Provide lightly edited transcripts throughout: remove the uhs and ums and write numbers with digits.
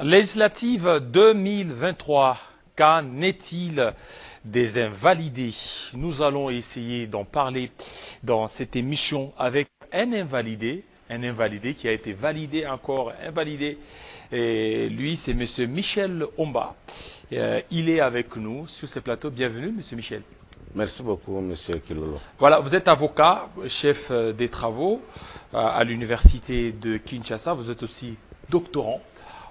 Législative 2023, qu'en est-il des invalidés? Nous allons essayer d'en parler dans cette émission avec un invalidé qui a été validé, encore invalidé. Et lui, c'est M. Michel Omba. Il est avec nous sur ce plateau. Bienvenue, M. Michel. Merci beaucoup, M. Kilolo. Voilà, vous êtes avocat, chef des travaux à l'université de Kinshasa. Vous êtes aussi doctorant.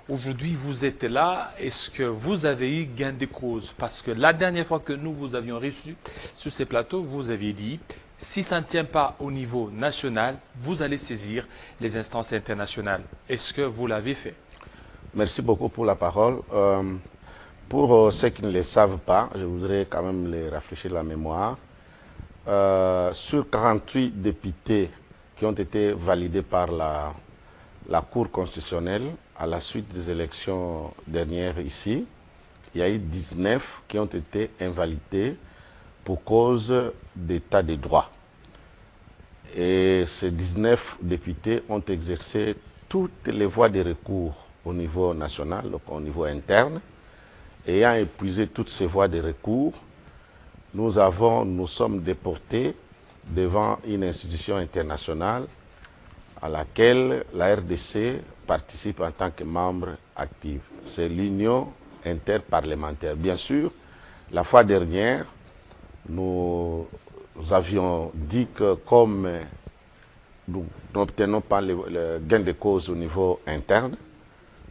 Aujourd'hui, vous êtes là. Est-ce que vous avez eu gain de cause? Parce que la dernière fois que nous vous avions reçu sur ces plateaux, vous aviez dit, si ça ne tient pas au niveau national, vous allez saisir les instances internationales. Est-ce que vous l'avez fait? Merci beaucoup pour la parole. Pour ceux qui ne le savent pas, je voudrais quand même les rafraîchir la mémoire. Sur 48 députés qui ont été validés par la Cour constitutionnelle à la suite des élections dernières ici, il y a eu 19 qui ont été invalidés pour cause d'état de droit. Et ces 19 députés ont exercé toutes les voies de recours au niveau national, donc au niveau interne. Ayant épuisé toutes ces voies de recours, nous sommes déportés devant une institution internationale à laquelle la RDC participe en tant que membre actif. C'est l'Union interparlementaire. Bien sûr, la fois dernière, nous avions dit que comme nous n'obtenons pas le gain de cause au niveau interne,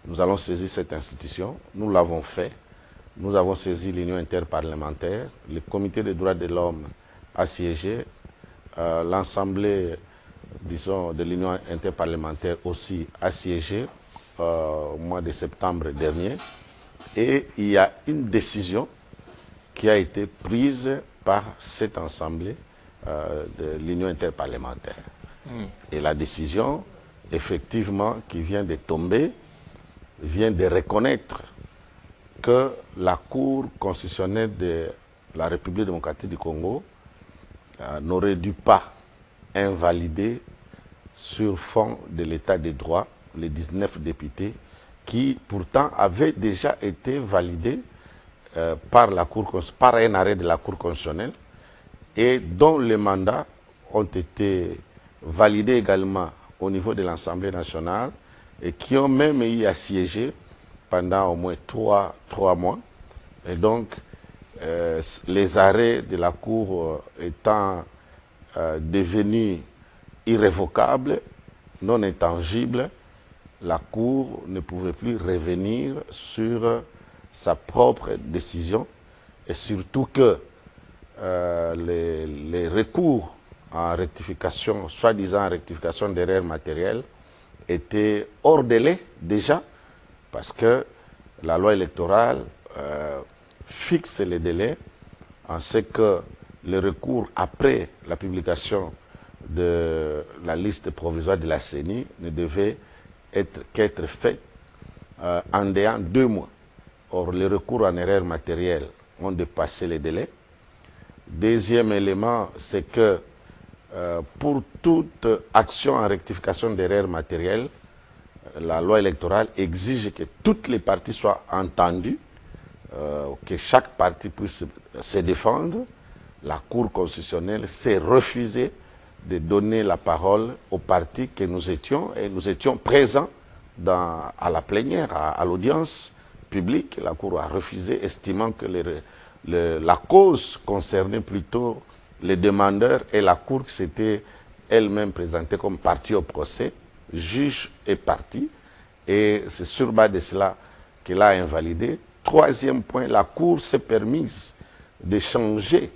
nous allons saisir cette institution. Nous l'avons fait. Nous avons saisi l'Union interparlementaire. Le comité des droits de l'homme a siégé. L'Assemblée, disons, de l'Union interparlementaire aussi a siégé au mois de septembre dernier. Et il y a une décision qui a été prise par cette Assemblée de l'Union interparlementaire. Et la décision, effectivement, qui vient de tomber, vient de reconnaître que la Cour constitutionnelle de la République démocratique du Congo n'aurait dû pas invalider sur fond de l'état de droit les 19 députés qui pourtant avaient déjà été validés par un arrêt de la Cour constitutionnelle et dont les mandats ont été validés également au niveau de l'Assemblée nationale et qui ont même eu à siéger pendant au moins trois mois. Et donc, les arrêts de la Cour étant devenus irrévocables, non intangibles, la Cour ne pouvait plus revenir sur sa propre décision. Et surtout que les recours en rectification, soi-disant rectification d'erreurs matérielles, étaient hors délai déjà, parce que la loi électorale fixe les délais en ce que le recours après la publication de la liste provisoire de la CENI ne devait qu'être fait en déant 2 mois. Or, les recours en erreur matérielle ont dépassé les délais. Deuxième élément, c'est que pour toute action en rectification d'erreurs matérielles, la loi électorale exige que toutes les parties soient entendues, que chaque partie puisse se défendre. La Cour constitutionnelle s'est refusée de donner la parole aux partis que nous étions, et nous étions présents à la plénière, à l'audience publique. La Cour a refusé, estimant que la cause concernait plutôt les demandeurs et la Cour qui s'était elle-même présentée comme partie au procès, juge et partie, et c'est sur base de cela qu'elle a invalidé. Troisième point, la Cour s'est permise de changer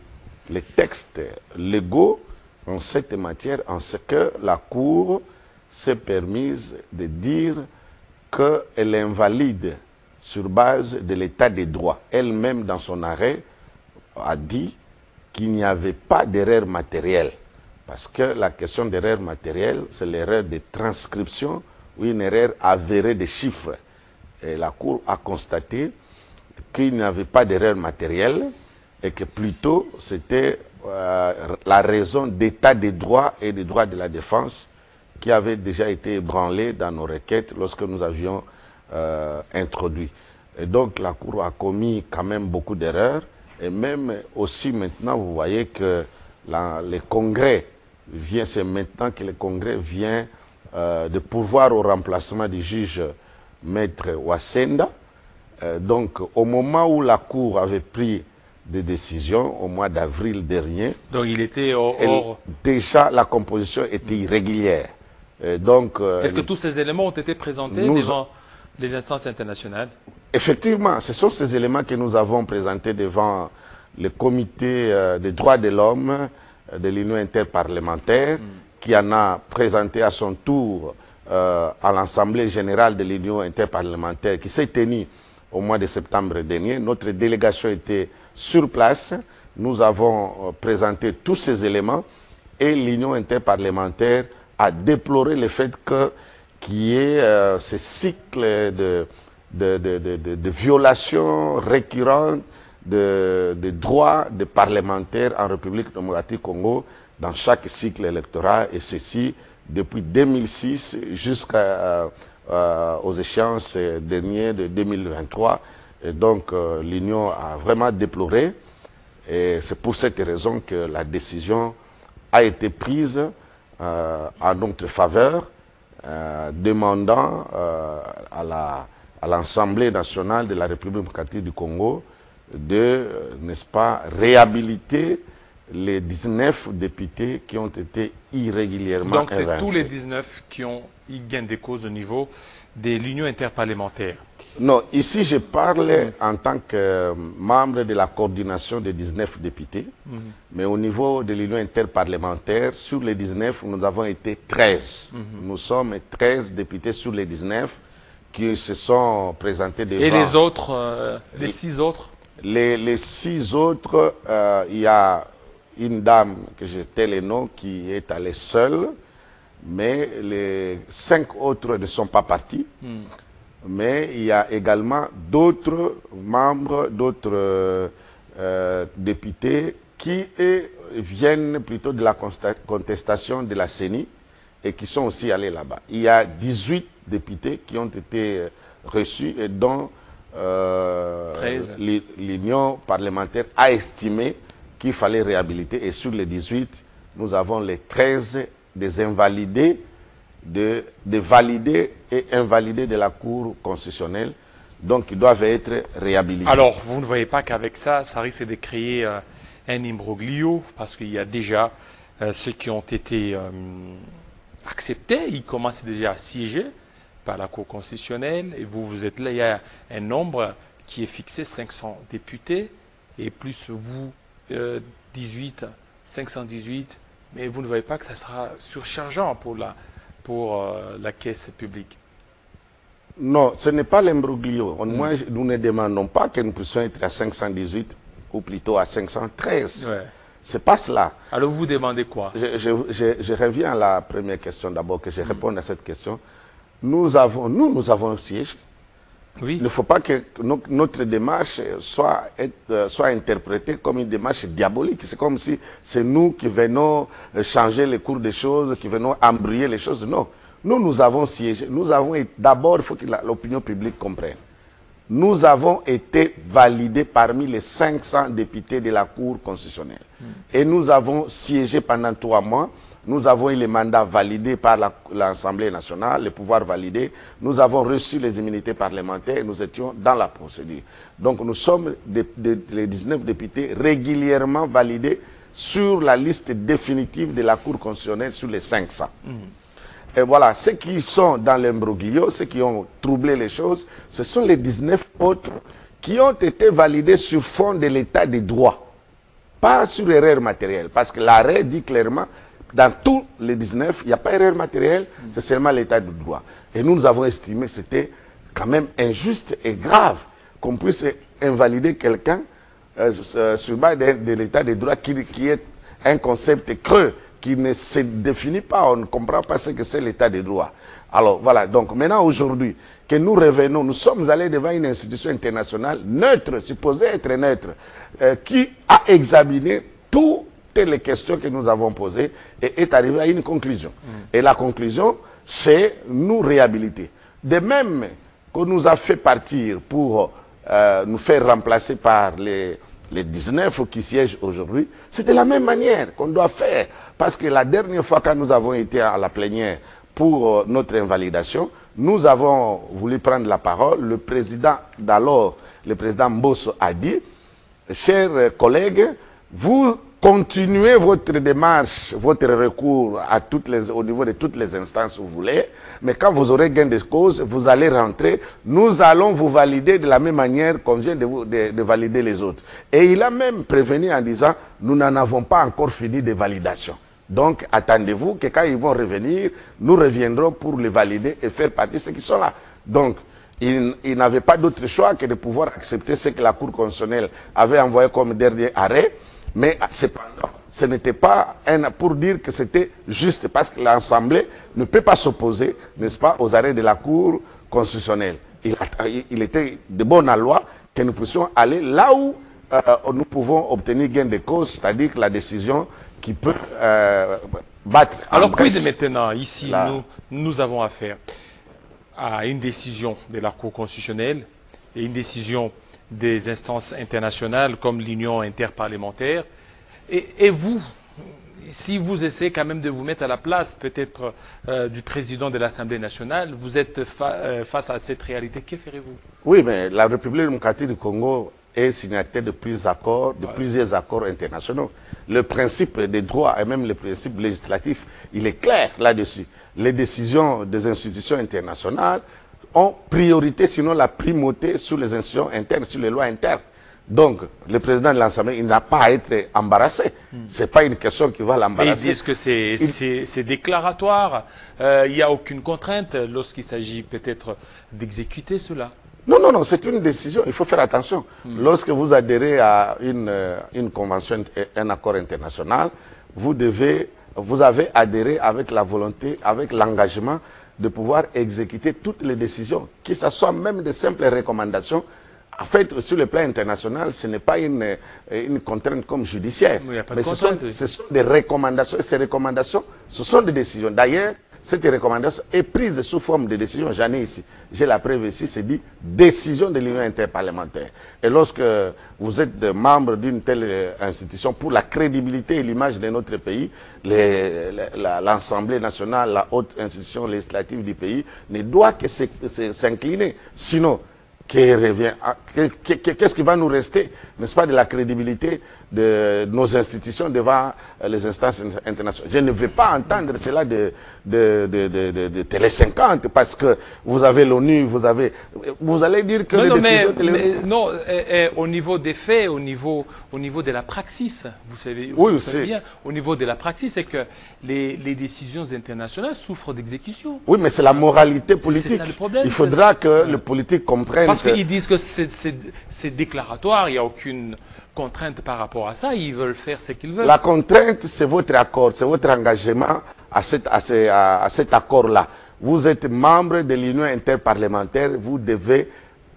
les textes légaux en cette matière, en ce que la Cour s'est permise de dire qu'elle invalide sur base de l'état des droits. Elle-même, dans son arrêt, a dit qu'il n'y avait pas d'erreur matérielle. Parce que la question d'erreur matérielle, c'est l'erreur de transcription ou une erreur avérée des chiffres. Et la Cour a constaté qu'il n'y avait pas d'erreur matérielle et que plutôt c'était la raison d'état des droits et des droits de la défense qui avait déjà été ébranlée dans nos requêtes lorsque nous avions introduit. Et donc la Cour a commis quand même beaucoup d'erreurs. Et même aussi maintenant, vous voyez que les congrès c'est maintenant que le congrès vient de pouvoir au remplacement du juge Maître Wasenda. Donc au moment où la Cour avait pris des décisions, au mois d'avril dernier, donc il était hors... déjà la composition était irrégulière. Donc, est-ce que tous ces éléments ont été présentés devant les instances internationales? Effectivement, ce sont ces éléments que nous avons présentés devant le comité des droits de l'homme de l'Union interparlementaire, qui en a présenté à son tour à l'Assemblée générale de l'Union interparlementaire, qui s'est tenue au mois de septembre dernier. Notre délégation était sur place. Nous avons présenté tous ces éléments et l'Union interparlementaire a déploré le fait qu'il y ait ce cycle de violations récurrentes de droits des parlementaires en République démocratique Congo dans chaque cycle électoral, et ceci depuis 2006 jusqu'aux échéances dernières de 2023. Et donc l'Union a vraiment déploré, et c'est pour cette raison que la décision a été prise en notre faveur, demandant à l'Assemblée nationale de la République démocratique du Congo de, n'est-ce pas, réhabiliter les 19 députés qui ont été irrégulièrement évincés. Donc c'est tous les 19 qui ont eu gain de cause au niveau de l'Union interparlementaire? Non, ici je parle en tant que membre de la coordination des 19 députés, mais au niveau de l'Union interparlementaire, sur les 19, nous avons été 13. Nous sommes 13 députés sur les 19 qui se sont présentés devant... Et les autres, les 6 autres? Les 6 autres, il y a une dame que j'ai tais les noms qui est allée seule, mais les 5 autres ne sont pas partis. Mais il y a également d'autres membres, d'autres députés qui viennent plutôt de la contestation de la CENI et qui sont aussi allés là-bas. Il y a 18 députés qui ont été reçus et dont l'Union parlementaire a estimé qu'il fallait réhabiliter. Et sur les 18, nous avons les 13 des invalidés, des validés et invalidés de la Cour constitutionnelle. Donc, ils doivent être réhabilités. Alors, vous ne voyez pas qu'avec ça, ça risque de créer un imbroglio, parce qu'il y a déjà ceux qui ont été acceptés, ils commencent déjà à siéger par la Cour constitutionnelle, et vous êtes là, il y a un nombre qui est fixé, 500 députés, et plus vous, 518, mais vous ne voyez pas que ça sera surchargeant pour la caisse publique? Non, ce n'est pas l'imbroglio. Moi, nous ne demandons pas que nous puissions être à 518 ou plutôt à 513. Ouais. C'est pas cela. Alors vous demandez quoi? Je reviens à la première question d'abord, que je réponde à cette question. Nous avons siégé. Oui. Il ne faut pas que notre démarche soit interprétée comme une démarche diabolique. C'est comme si c'est nous qui venons changer les cours des choses, qui venons embrouiller les choses. Non. Nous avons siégé. D'abord, il faut que l'opinion publique comprenne. Nous avons été validés parmi les 500 députés de la Cour constitutionnelle. Et nous avons siégé pendant 3 mois. Nous avons eu les mandats validés par l'Assemblée nationale, les pouvoirs validés. Nous avons reçu les immunités parlementaires et nous étions dans la procédure. Donc nous sommes les 19 députés régulièrement validés sur la liste définitive de la Cour constitutionnelle sur les 500. Et voilà, ceux qui sont dans l'imbroglio, ceux qui ont troublé les choses, ce sont les 19 autres qui ont été validés sur fond de l'état des droits, pas sur erreur matérielle. Parce que l'arrêt dit clairement, dans tous les 19, il n'y a pas erreur matérielle, c'est seulement l'état de droit. Et nous avons estimé que c'était quand même injuste et grave qu'on puisse invalider quelqu'un sur base de l'état des droits qui est un concept creux, qui ne se définit pas, on ne comprend pas ce que c'est l'état des droits. Alors voilà, donc maintenant aujourd'hui, que nous revenons, nous sommes allés devant une institution internationale neutre, supposée être neutre, qui a examiné toutes les questions que nous avons posées et est arrivé à une conclusion. Et la conclusion, c'est nous réhabiliter. De même qu'on nous a fait partir pour nous faire remplacer par les 19 qui siègent aujourd'hui, c'est de la même manière qu'on doit faire. Parce que la dernière fois quand nous avons été à la plénière pour notre invalidation, nous avons voulu prendre la parole. Le président d'alors, le président Mbosso, a dit, chers collègues, vous continuez votre démarche, votre recours au niveau de toutes les instances où vous voulez, mais quand vous aurez gain de cause, vous allez rentrer, nous allons vous valider de la même manière qu'on vient de valider les autres. Et il a même prévenu en disant, nous n'en avons pas encore fini de validation. Donc, attendez-vous que quand ils vont revenir, nous reviendrons pour les valider et faire partie de ceux qui sont là. Donc, il n'avait pas d'autre choix que de pouvoir accepter ce que la Cour constitutionnelle avait envoyé comme dernier arrêt. Mais cependant, ce n'était pas pour dire que c'était juste, parce que l'Assemblée ne peut pas s'opposer, n'est-ce pas, aux arrêts de la Cour constitutionnelle. Il était de bonne loi que nous puissions aller là où nous pouvons obtenir gain de cause, c'est-à-dire la décision qui peut battre. Alors, quid maintenant, ici, nous avons affaire à une décision de la Cour constitutionnelle et une décision des instances internationales comme l'Union interparlementaire. Et vous, si vous essayez quand même de vous mettre à la place peut-être du président de l'Assemblée nationale, vous êtes face à cette réalité, que ferez-vous? Oui, mais la République démocratique du Congo est signataire de plusieurs accords internationaux. Le principe des droits et même le principe législatif, il est clair là-dessus. Les décisions des institutions internationales ont priorité, sinon la primauté sur les institutions internes, sur les lois internes. Donc, le président de l'Assemblée, il n'a pas à être embarrassé. Ce n'est pas une question qui va l'embarrasser. Ils disent que c'est déclaratoire, il n'y a aucune contrainte lorsqu'il s'agit peut-être d'exécuter cela. Non, non, non, c'est une décision, il faut faire attention. Lorsque vous adhérez à une convention, un accord international, vous avez adhéré avec la volonté, avec l'engagement de pouvoir exécuter toutes les décisions, que ce soit même de simples recommandations. En fait, sur le plan international, ce n'est pas une contrainte comme judiciaire. Mais ce sont des recommandations. Et ces recommandations, ce sont des décisions. D'ailleurs, cette recommandation est prise sous forme de décision. J'en ai ici. J'ai la preuve ici, c'est dit décision de l'Union interparlementaire. Et lorsque vous êtes membre d'une telle institution, pour la crédibilité et l'image de notre pays, l'Assemblée nationale, la haute institution législative du pays, ne doit que s'incliner. Sinon, qu'est-ce qui va nous rester, n'est-ce pas, de la crédibilité de nos institutions devant les instances internationales? Je ne veux pas entendre cela de Télé 50, parce que vous avez l'ONU, vous allez dire que non, les décisions... Non, au niveau des faits, au niveau de la praxis, vous savez, oui, vous savez bien, au niveau de la praxis, c'est que les décisions internationales souffrent d'exécution. Oui, mais c'est la moralité politique. C'est ça le problème. Il faudra que le politique comprenne. Parce qu'ils disent que c'est déclaratoire, il n'y a aucune contrainte par rapport à ça, ils veulent faire ce qu'ils veulent. La contrainte, c'est votre accord, c'est votre engagement à cet accord-là. Vous êtes membre de l'Union interparlementaire, vous devez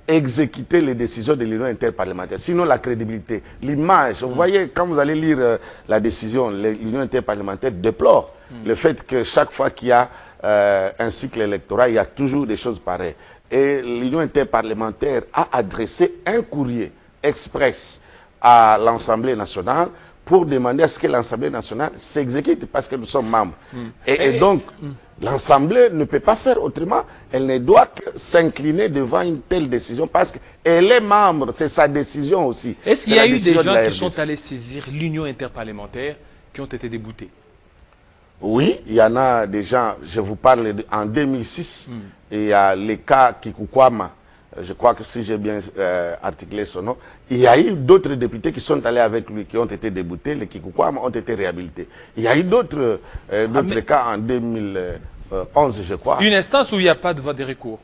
exécuter les décisions de l'Union interparlementaire. Sinon, la crédibilité, l'image, vous voyez, quand vous allez lire la décision, l'Union interparlementaire déplore le fait que chaque fois qu'il y a un cycle électoral, il y a toujours des choses pareilles. Et l'Union interparlementaire a adressé un courrier express à l'Assemblée nationale pour demander à ce que l'Assemblée nationale s'exécute parce que nous sommes membres. Et donc, l'Assemblée ne peut pas faire autrement. Elle ne doit que s'incliner devant une telle décision parce qu'elle est membre, c'est sa décision aussi. Est-ce qu'il y a eu des gens qui sont allés saisir l'Union interparlementaire qui ont été déboutés? Oui, il y en a des gens, je vous parle en 2006, il y a les cas Kikukwama, je crois que si j'ai bien articulé son nom, il y a eu d'autres députés qui sont allés avec lui, qui ont été déboutés, les Kikukwama ont été réhabilités. Il y a eu d'autres cas en 2011, je crois. Une instance où il n'y a pas de voie de recours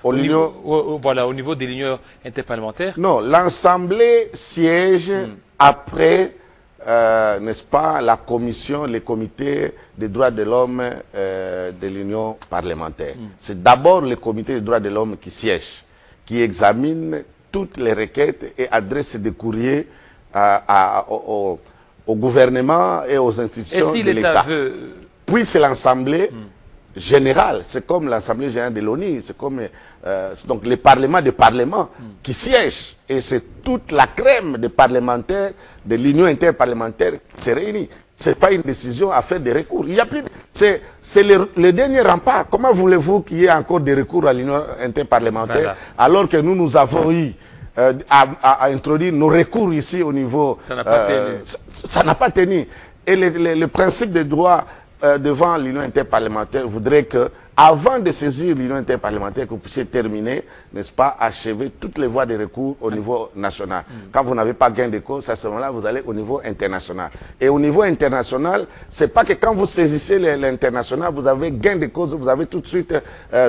au niveau de l'Union interparlementaire? Non, l'Assemblée siège après... n'est-ce pas, la commission, les comités des droits de l'homme de l'Union parlementaire. C'est d'abord le comité des droits de l'homme qui siège, qui examine toutes les requêtes et adresse des courriers au gouvernement et aux institutions de l'État. Puis c'est l'Assemblée générale, c'est comme l'Assemblée générale de l'ONU, c'est comme donc les parlements des parlements qui siègent. Et c'est toute la crème des parlementaires de l'Union interparlementaire qui se réunit. Ce n'est pas une décision à faire des recours. Il y a plus. C'est le dernier rempart. Comment voulez-vous qu'il y ait encore des recours à l'Union interparlementaire alors que nous avons eu à introduire nos recours ici au niveau... Ça n'a pas tenu. Ça n'a pas tenu. Et le principe des droits devant l'Union interparlementaire voudrait que, avant de saisir l'Union interparlementaire, que vous puissiez terminer, n'est-ce pas, achever toutes les voies de recours au niveau national. Quand vous n'avez pas gain de cause, à ce moment-là, vous allez au niveau international. Et au niveau international, c'est pas que quand vous saisissez l'international, vous avez gain de cause, vous avez tout de suite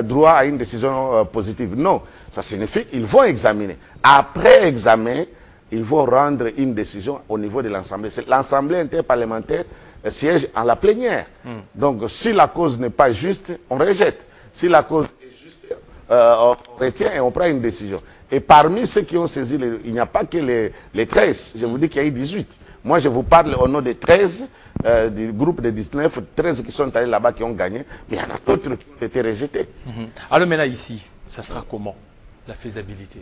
droit à une décision positive. Non, ça signifie qu'ils vont examiner. Après examen, ils vont rendre une décision au niveau de l'Assemblée. L'Assemblée interparlementaire siège en la plénière. Donc, si la cause n'est pas juste, on rejette. Si la cause est juste, on retient et on prend une décision. Et parmi ceux qui ont saisi, il n'y a pas que les 13. Je vous dis qu'il y a eu 18. Moi, je vous parle au nom des 13, du groupe de 19, 13 qui sont allés là-bas, qui ont gagné. Mais il y en a d'autres qui ont été rejetés. Alors maintenant, ici, ça sera comment, la faisabilité?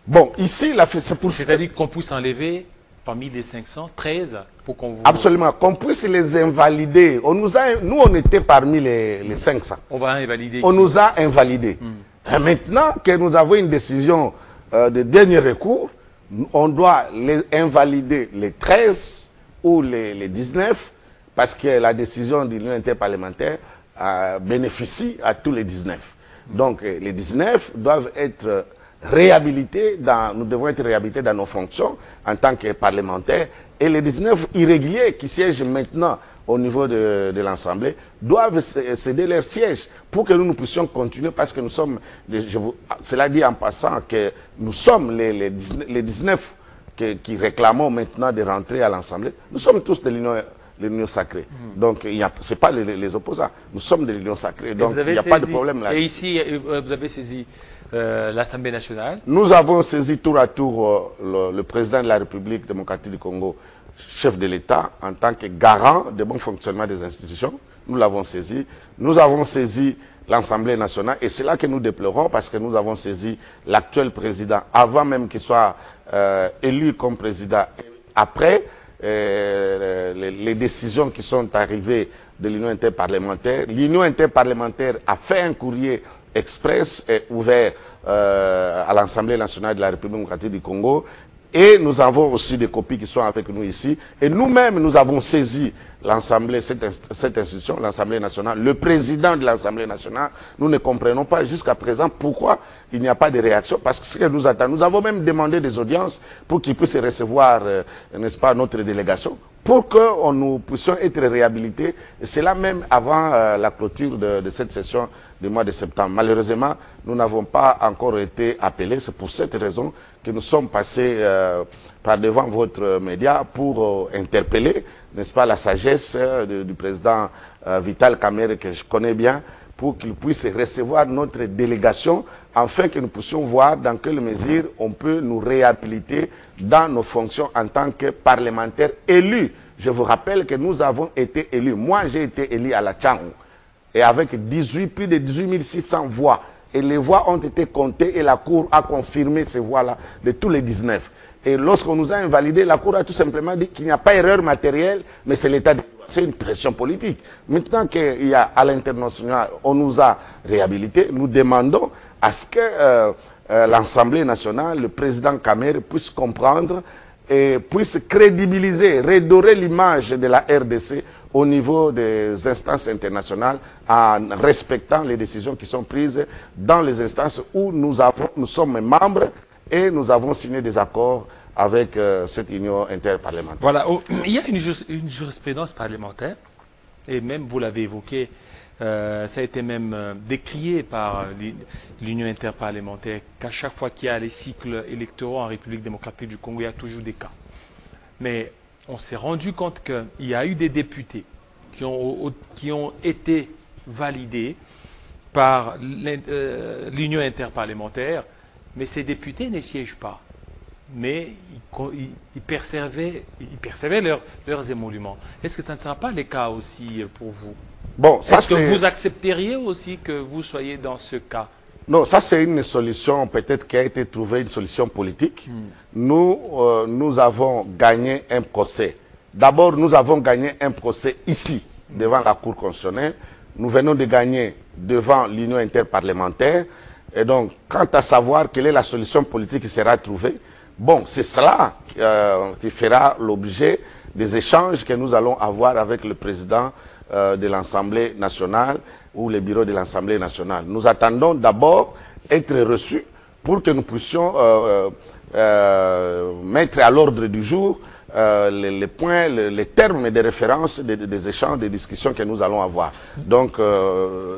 Bon, ici, c'est pour ça. C'est-à-dire qu'on puisse enlever parmi les 500, 13 pour qu'on vous... Absolument, qu'on puisse les invalider. Nous, on était parmi les 500. On va invalider. On nous a invalidés. Et maintenant que nous avons une décision de dernier recours, on doit les invalider les 13 ou les 19 parce que la décision de l'Union interparlementaire bénéficie à tous les 19. Donc les 19 doivent être réhabilités, nous devons être réhabilités dans nos fonctions en tant que parlementaires. Et les 19 irréguliers qui siègent maintenant au niveau de l'Assemblée doivent céder leur siège pour que nous puissions continuer parce que nous sommes, cela dit en passant que nous sommes les 19 qui réclamons maintenant de rentrer à l'Assemblée. Nous sommes tous de l'Union sacrée. Donc, ce n'est pas les opposants. Nous sommes de l'Union sacrée. Donc, il n'y a pas de problème là. Et ici, vous avez saisi l'Assemblée nationale? Nous avons saisi tour à tour le président de la République démocratique du Congo, chef de l'État, en tant que garant du bon fonctionnement des institutions. Nous l'avons saisi. Nous avons saisi l'Assemblée nationale et c'est là que nous déplorons parce que nous avons saisi l'actuel président avant même qu'il soit élu comme président. Après, les décisions qui sont arrivées de l'Union interparlementaire, l'Union interparlementaire a fait un courrier express et ouvert à l'Assemblée nationale de la République démocratique du Congo. Et nous avons aussi des copies qui sont avec nous ici. Et nous-mêmes, nous avons saisi l'Assemblée, cette institution, l'Assemblée nationale, le président de l'Assemblée nationale. Nous ne comprenons pas jusqu'à présent pourquoi il n'y a pas de réaction. Parce que ce que nous attendons, nous avons même demandé des audiences pour qu'ils puissent recevoir, n'est-ce pas, notre délégation, pour que nous puissions être réhabilités. Et c'est là même avant la clôture de cette session du mois de septembre. Malheureusement, nous n'avons pas encore été appelés. C'est pour cette raison que nous sommes passés par devant votre média pour interpeller, n'est-ce pas, la sagesse du président Vital Kamerhe, que je connais bien, pour qu'il puisse recevoir notre délégation, afin que nous puissions voir dans quelle mesure on peut nous réhabiliter dans nos fonctions en tant que parlementaires élus. Je vous rappelle que nous avons été élus. Moi, j'ai été élu à la Tchangou, et avec plus de 18 600 voix. Et les voix ont été comptées et la Cour a confirmé ces voix-là de tous les 19. Et lorsqu'on nous a invalidés, la Cour a tout simplement dit qu'il n'y a pas erreur matérielle, mais c'est l'état de... C'est une pression politique. Maintenant qu'il y a à l'international, on nous a réhabilités, nous demandons à ce que l'Assemblée nationale, le président Kamerhe puisse comprendre et puisse crédibiliser, redorer l'image de la RDC au niveau des instances internationales en respectant les décisions qui sont prises dans les instances où nous sommes membres et nous avons signé des accords avec cette union interparlementaire. Voilà, il y a une jurisprudence parlementaire, et même vous l'avez évoqué, ça a été même décrié par l'union interparlementaire, qu'à chaque fois qu'il y a les cycles électoraux en République démocratique du Congo, il y a toujours des cas. Mais on s'est rendu compte qu'il y a eu des députés qui ont été validés par l'union interparlementaire, mais ces députés ne siègent pas. Mais ils percevaient leurs émoluments. Est-ce que ça ne sera pas le cas aussi pour vous? Bon, ça est-ce que vous accepteriez aussi que vous soyez dans ce cas? Non, ça c'est une solution peut-être qui a été trouvée, une solution politique. Nous avons gagné un procès. D'abord, nous avons gagné un procès ici, devant la Cour constitutionnelle. Nous venons de gagner devant l'Union interparlementaire. Et donc, quant à savoir quelle est la solution politique qui sera trouvée, bon, c'est cela qui fera l'objet des échanges que nous allons avoir avec le président de l'Assemblée nationale ou le bureau de l'Assemblée nationale. Nous attendons d'abord être reçus pour que nous puissions mettre à l'ordre du jour les points, les termes de référence des échanges, des discussions que nous allons avoir. Donc,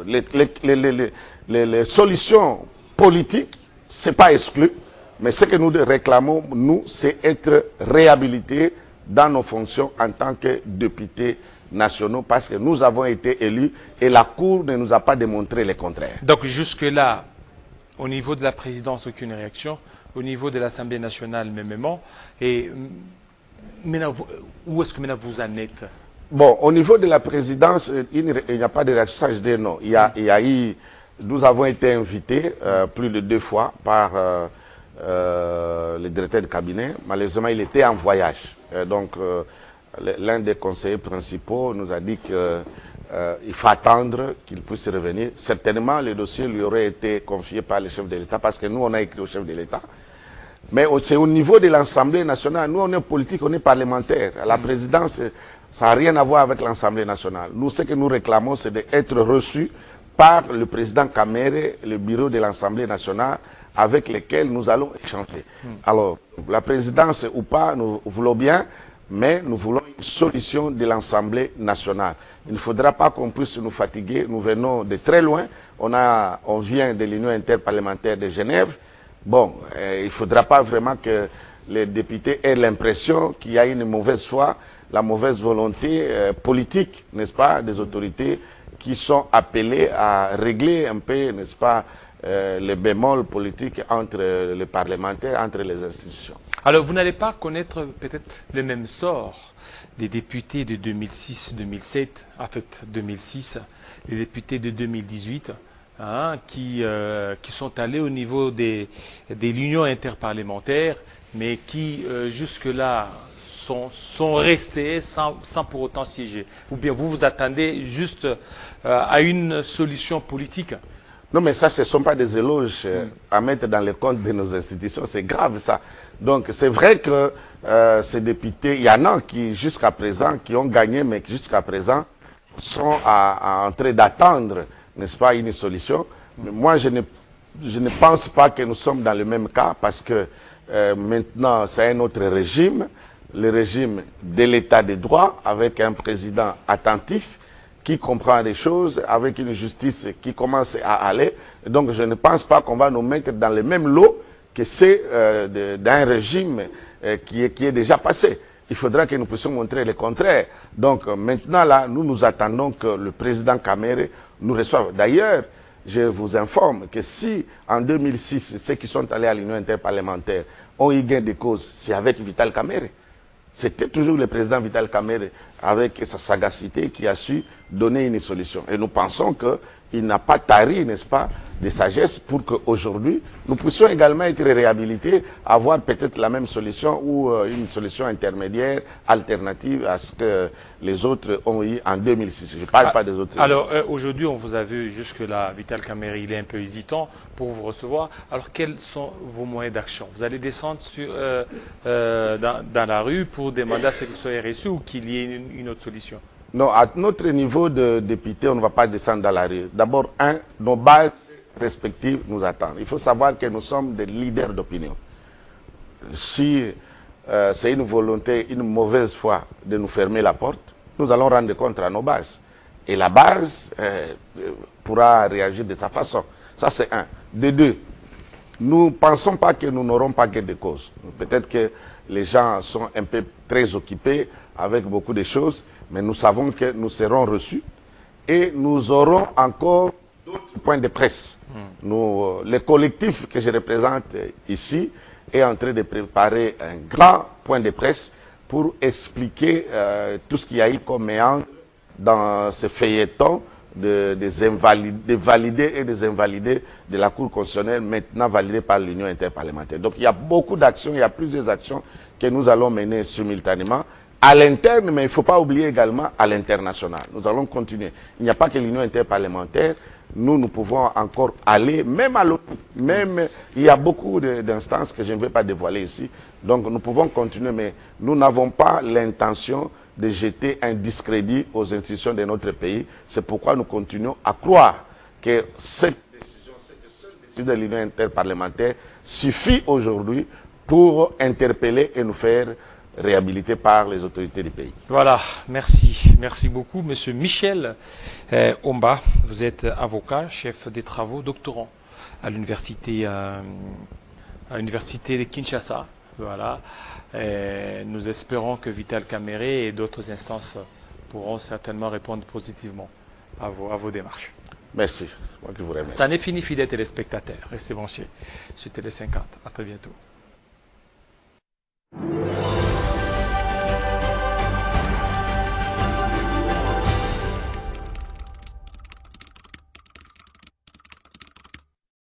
les solutions politiques, ce n'est pas exclu, mais ce que nous réclamons, nous, c'est être réhabilités dans nos fonctions en tant que députés nationaux, parce que nous avons été élus et la Cour ne nous a pas démontré le contraire. Donc jusque-là, au niveau de la présidence, aucune réaction. Au niveau de l'Assemblée nationale, mêmement. Et maintenant, où est-ce que maintenant vous en êtes? Bon, au niveau de la présidence, il n'y a pas de réaction. Ça, je dis non. Il y a eu, nous avons été invités plus de 2 fois par le directeur de cabinet. Malheureusement, il était en voyage. Donc, l'un des conseillers principaux nous a dit qu'il faut attendre qu'il puisse revenir. Certainement, le dossier lui aurait été confié par le chef de l'État, parce que nous, on a écrit au chef de l'État. Mais c'est au niveau de l'Assemblée nationale. Nous, on est politique, on est parlementaire. La présidence, ça n'a rien à voir avec l'Assemblée nationale. Nous, ce que nous réclamons, c'est d'être reçus par le président Kamere, le bureau de l'Assemblée nationale, avec lesquels nous allons échanger. Alors, la présidence ou pas, nous voulons bien, mais nous voulons une solution de l'Assemblée nationale. Il ne faudra pas qu'on puisse nous fatiguer. Nous venons de très loin. On vient de l'Union interparlementaire de Genève. Bon, il ne faudra pas vraiment que les députés aient l'impression qu'il y a une mauvaise foi, la mauvaise volonté politique, n'est-ce pas, des autorités qui sont appelées à régler un peu, n'est-ce pas, les bémols politiques entre les parlementaires, entre les institutions. Alors, vous n'allez pas connaître peut-être le même sort des députés de 2006-2007, en fait 2006, les députés de 2018, hein, qui sont allés au niveau de l'Union interparlementaire, mais qui jusque-là sont restés sans pour autant siéger. Ou bien vous vous attendez juste à une solution politique? Non, mais ça, ce ne sont pas des éloges à mettre dans les comptes de nos institutions. C'est grave, ça. Donc, c'est vrai que ces députés, il y en a qui, jusqu'à présent, qui ont gagné, mais qui, jusqu'à présent, sont en train d'attendre, n'est-ce pas, une solution. Mais moi, je ne pense pas que nous sommes dans le même cas, parce que maintenant, c'est un autre régime, le régime de l'état de droit, avec un président attentif, qui comprend les choses, avec une justice qui commence à aller. Donc, je ne pense pas qu'on va nous mettre dans le même lot que c'est d'un régime qui est déjà passé. Il faudra que nous puissions montrer le contraire. Donc, maintenant, là, nous attendons que le président Kamere nous reçoive. D'ailleurs, je vous informe que si, en 2006, ceux qui sont allés à l'Union interparlementaire ont eu gain de cause, c'est avec Vital Kamere. C'était toujours le président Vital Kamere, avec sa sagacité, qui a su donner une solution. Et nous pensons qu'il n'a pas tari, n'est-ce pas, de sagesse pour qu'aujourd'hui, nous puissions également être réhabilités, avoir peut-être la même solution ou une solution intermédiaire, alternative à ce que les autres ont eu en 2006. Je ne parle pas des autres. Alors, aujourd'hui, on vous a vu jusque-là, Vital Kamere, il est un peu hésitant pour vous recevoir. Alors, quels sont vos moyens d'action? Vous allez descendre dans la rue pour demander à ce que vous soyez reçu ou qu'il y ait une autre solution? Non, à notre niveau de député, on ne va pas descendre dans la rue. D'abord, nos bases respectives nous attendent. Il faut savoir que nous sommes des leaders d'opinion. Si c'est une volonté, une mauvaise foi de nous fermer la porte, nous allons rendre compte à nos bases. Et la base pourra réagir de sa façon. Ça, c'est un. De deux, nous ne pensons pas que nous n'aurons pas gain de cause. Peut-être que les gens sont un peu très occupés avec beaucoup de choses, mais nous savons que nous serons reçus et nous aurons encore d'autres points de presse. Le collectif que je représente ici est en train de préparer un grand point de presse pour expliquer tout ce qu'il y a eu comme méandre dans ce feuilleton des validés et des invalidés de la Cour constitutionnelle, maintenant validés par l'Union interparlementaire. Donc il y a beaucoup d'actions, il y a plusieurs actions que nous allons mener simultanément à l'interne, mais il ne faut pas oublier également à l'international. Nous allons continuer. Il n'y a pas que l'Union interparlementaire. Nous pouvons encore aller, même à l'ONU. Même, il y a beaucoup d'instances que je ne vais pas dévoiler ici. Donc nous pouvons continuer, mais nous n'avons pas l'intention de jeter un discrédit aux institutions de notre pays. C'est pourquoi nous continuons à croire que cette seule décision de l'Union interparlementaire suffit aujourd'hui pour interpeller et nous faire réhabiliter par les autorités du pays. Voilà, merci. Merci beaucoup, Monsieur Michel Omba. Vous êtes avocat, chef des travaux, doctorant à l'université de Kinshasa. Voilà. Nous espérons que Vital Kamerhe et d'autres instances pourront certainement répondre positivement à vos démarches. Merci. C'est moi qui vous remercie. Ça n'est fini, fidèles téléspectateurs. Restez branchés sur Télé 50. À très bientôt.